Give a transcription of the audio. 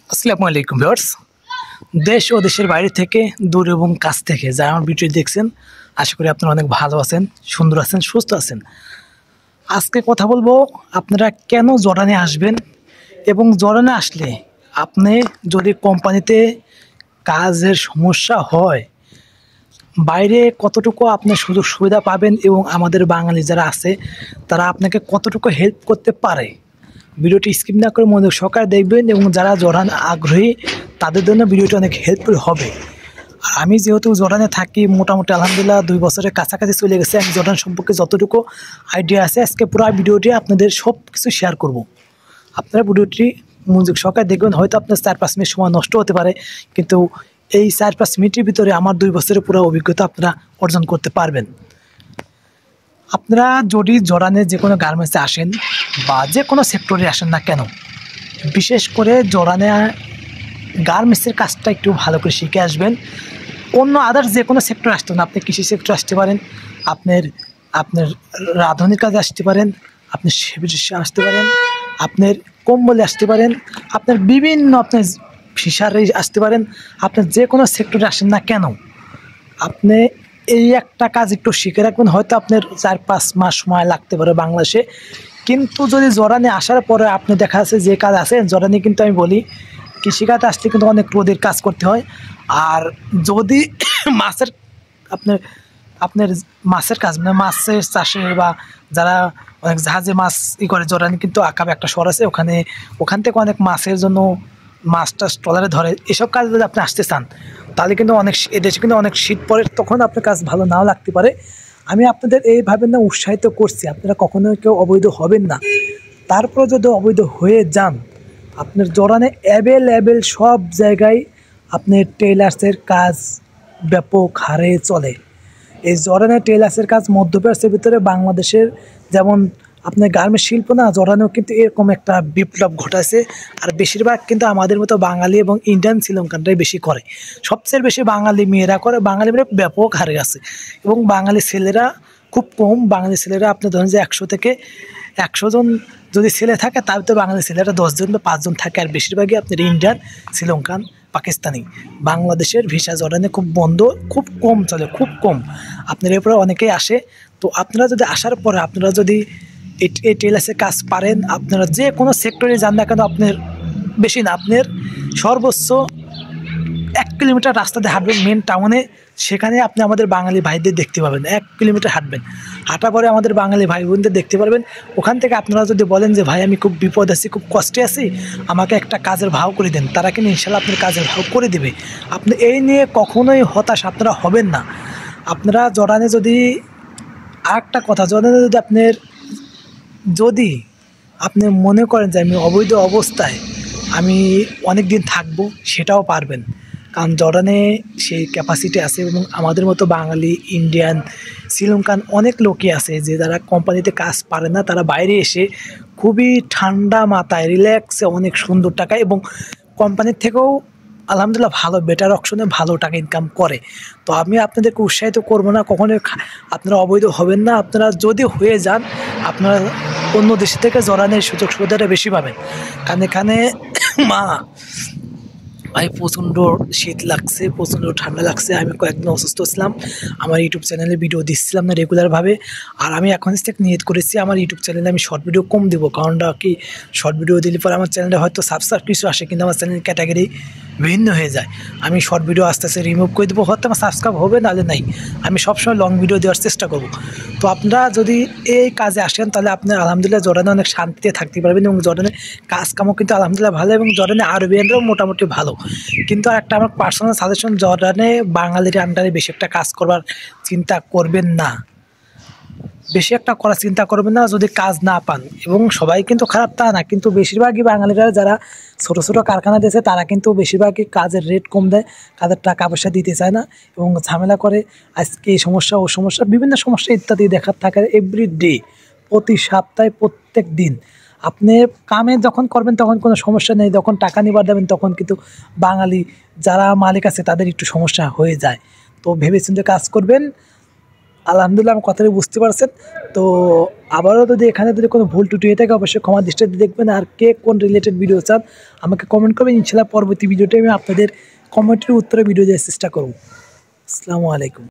আসসালামু আলাইকুম ভিউয়ার্স। দেশ ও দেশের বাইরে থেকে দূর এবং কাছ থেকে যারা আমার ভিডিও দেখছেন, আশা করি আপনারা অনেক ভালো আছেন, সুন্দর আছেন, সুস্থ আছেন। আজকে কথা বলবো আপনারা কেন জর্ডানে আসবেন এবং জর্ডানে আসলে আপনি যদি কোম্পানিতে কাজের সমস্যা হয়, বাইরে কতটুকু আপনি সুযোগ সুবিধা পাবেন এবং আমাদের বাঙালি যারা আছে তারা আপনাকে কতটুকু হেল্প করতে পারে। ভিডিওটি স্কিপ না করে মনোযোগ সহকারে দেখবেন এবং যারা জর্ডান আগ্রহী তাদের জন্য ভিডিওটি অনেক হেল্পফুল হবে। আর আমি যেহেতু জর্ডানে থাকি মোটামুটি আলহামদুলিল্লাহ 2 বছরের কাছাকাছি চলে গেছে, আমি জর্ডান সম্পর্কে যতটুকু আইডিয়া আছে আজকে পুরো ভিডিওটি আপনাদের সব কিছু শেয়ার করব। আপনারা ভিডিওটি মনোযোগ সহকারে দেখবেন। হয়তো আপনার 4-5 মিনিট সময় নষ্ট হতে পারে, কিন্তু এই 4-5 মিনিটের ভিতরে আমার 2 বছরের পুরো অভিজ্ঞতা আপনারা অর্জন করতে পারবেন। আপনারা যদি জর্ডানে যে কোনো গার্মেন্টসে আসেন বা যে কোনো সেক্টরে আসেন না কেন, বিশেষ করে জর্ডানে গার্মেন্টসের কাজটা একটু ভালো করে শিখে আসবেন। অন্য আদার্স যে কোনো সেক্টরে আসতে পারেন, আপনি কৃষি সেক্টরে আসতে পারেন, আপনার আপনার রাঁধুনির কাজে আসতে পারেন, আপনি সেবিসে আসতে পারেন, আপনার কম্বলে আসতে পারেন, আপনার বিভিন্ন আপনার ফিশারে আসতে পারেন। আপনার যে কোনো সেক্টরে আসেন না কেন, আপনি এই একটা কাজ একটু শিখে রাখবেন। হয়তো আপনার 4-5 মাস সময় লাগতে পারে বাংলাদেশে, কিন্তু যদি জর্ডানে আসার পরে আপনি দেখা যাচ্ছে যে কাজ আছে জর্ডানে, কিন্তু আমি বলি কৃষিকাজ আসলে কিন্তু অনেক রোদের কাজ করতে হয়। আর যদি মাছের আপনার আপনার মাছের কাজ মানে মাছের চাষে বা যারা অনেক জাহাজে মাছ করে জর্ডানে কিন্তু আকাবে একটা শহর আছে, ওখান থেকে অনেক মাছের জন্য মাছটা ট্রলারে ধরে। এসব কাজ যদি আপনি আসতে চান তাহলে কিন্তু এদেশে কিন্তু অনেক শীত পড়ে, তখন আপনার কাজ ভালো নাও লাগতে পারে। আমি আপনাদের এইভাবে না উৎসাহিত করছি, আপনারা কখনোই কেউ অবৈধ হবেন না। তারপর যদি অবৈধ হয়ে যান, আপনার জর্ডানে অ্যাভেলেবেল সব জায়গায় আপনার টেইলার্সের কাজ ব্যাপক হারে চলে। এই জর্ডানের টেইলার্সের কাজ মধ্যপ্রাচ্যের ভিতরে বাংলাদেশের যেমন আপনার গার্মেন্টস শিল্প না, জর্ডানেও কিন্তু এরকম একটা বিপ্লব ঘটাছে। আর বেশিরভাগ কিন্তু আমাদের মতো বাঙালি এবং ইন্ডিয়ান শ্রীলঙ্কানরাই বেশি করে, সবচেয়ে বেশি বাঙালি মেয়েরা করে। বাঙালি মেয়েরা ব্যাপক হারে আছে এবং বাঙালি ছেলেরা খুব কম। বাঙালি ছেলেরা আপনি ধরেন যে 100 থেকে 100 জন যদি ছেলে থাকে তার তো বাঙালি ছেলেরা 10 জন বা 5 জন থাকে। আর বেশিরভাগই আপনার ইন্ডিয়ান, শ্রীলঙ্কান, পাকিস্তানি। বাংলাদেশের ভিসা জর্ডানে খুব বন্ধ, খুব কম চলে, খুব কম। আপনার এরপরে অনেকেই আসে। তো আপনারা যদি আসার পরে আপনারা যদি এই টেইলার্সের কাজ পারেন, আপনারা যে কোনো সেক্টরে যান না কেন, আপনার বেশি না, আপনার সর্বোচ্চ 1 কিলোমিটার রাস্তাতে হাঁটবেন মেন টাউনে, সেখানে আপনি আমাদের বাঙালি ভাইদের দেখতে পাবেন। 1 কিলোমিটার হাঁটবেন, হাঁটার পরে আমাদের বাঙালি ভাই বোনদের দেখতে পারবেন। ওখান থেকে আপনারা যদি বলেন যে ভাই আমি খুব বিপদ আছি, খুব কষ্টে আছি, আমাকে একটা কাজের ভাও করে দেন, তারা কিন্তু ইনশাল্লাহ আপনার কাজের ভাও করে দেবে। আপনি এই নিয়ে কখনোই হতাশ আপনারা হবেন না। আপনারা জর্ডানে যদি আরেকটা কথা, জর্ডানে যদি আপনি মনে করেন যে আমি অবৈধ অবস্থায় আমি অনেক দিন থাকবো, সেটাও পারবেন। কারণ জর্ডানে সেই ক্যাপাসিটি আছে এবং আমাদের মতো বাঙালি, ইন্ডিয়ান, শ্রীলঙ্কান অনেক লোকই আছে যে যারা কোম্পানিতে কাজ পারে না, তারা বাইরে এসে খুবই ঠান্ডা মাথায় রিল্যাক্সে অনেক সুন্দর টাকা এবং কোম্পানির থেকেও আলহামদুলিল্লাহ ভালো বেটার অপশনে ভালো টাকা ইনকাম করে। তো আমি আপনাদেরকে উৎসাহিত করবো না কখনোই আপনারা অবৈধ হবেন না। আপনারা যদি হয়ে যান, আপনারা অন্য দেশ থেকে জর্ডানের সুযোগ সুবিধাটা বেশি পাবেন। কারণ এখানে মা ভাই প্রচণ্ড শীত লাগছে, প্রচণ্ড ঠান্ডা লাগছে। আমি কয়েকদিন অসুস্থ ছিলাম, আমার ইউটিউব চ্যানেলে ভিডিও দিচ্ছিলাম না রেগুলারভাবে। আর আমি এখন থেকে নিয়ত করেছি আমার ইউটিউব চ্যানেলে আমি শর্ট ভিডিও কম দেবো। কারণটা কি, শর্ট ভিডিও দিলে পরে আমার চ্যানেলে হয়তো সাবস্ক্রাইব কিছু আসে, কিন্তু আমার চ্যানেলের ক্যাটাগরি ভিন্ন হয়ে যায়। আমি শর্ট ভিডিও আস্তে আস্তে রিমুভ করে দেবো, হয়তো আমার সাবস্ক্রাইব হবে, নাহলে নাই। আমি সবসময় লং ভিডিও দেওয়ার চেষ্টা করব। তো আপনারা যদি এই কাজে আসেন তাহলে আপনার আলহামদুলিল্লাহ জর্ডানে অনেক শান্তিতে থাকতে পারবেন এবং জর্ডানে কাজ কামও কিন্তু আলহামদুলিল্লাহ ভালো এবং জর্ডানে আরবিয়ানরাও মোটামুটি ভালো। কিন্তু আর একটা আমার পার্সোনাল সাজেশন, জর্ডানে বাঙালির আন্ডারে বেশি একটা কাজ করবার চিন্তা করবেন না, বেশি একটা করার চিন্তা করবেন না যদি কাজ না পান। এবং সবাই কিন্তু খারাপ তা না, কিন্তু বেশিরভাগই বাঙালিরা যারা ছোটো ছোটো কারখানা দিয়েছে তারা কিন্তু বেশিরভাগই কাজের রেট কম দেয়, কাজের টাকা পয়সা দিতে চায় না এবং ঝামেলা করে। আজকে এই সমস্যা ও সমস্যা বিভিন্ন সমস্যা ইত্যাদি দেখার থাকে এভরিডে, প্রতি সপ্তাহে, প্রত্যেক দিন। আপনি কামে যখন করবেন তখন কোনো সমস্যা নেই, যখন টাকা নিবার দেবেন তখন কিন্তু বাঙালি যারা মালিক আছে তাদের একটু সমস্যা হয়ে যায়। তো ভেবেচিন্তে কাজ করবেন। আলহামদুলিল্লাহ আমার কথাটা বুঝতে পারছেন। তো আবারও যদি এখানে যদি কোনো ভুল ত্রুটি হয়ে থাকে অবশ্যই ক্ষমা দৃষ্টিতে দেখবেন। আর কে কোন রিলেটেড ভিডিও চান আমাকে কমেন্ট করবেন, ইনশাআল্লাহ পরবর্তী ভিডিওতে আমি আপনাদের কমেন্টের উত্তরে ভিডিও দেওয়ার চেষ্টা করব। আসসালামু আলাইকুম।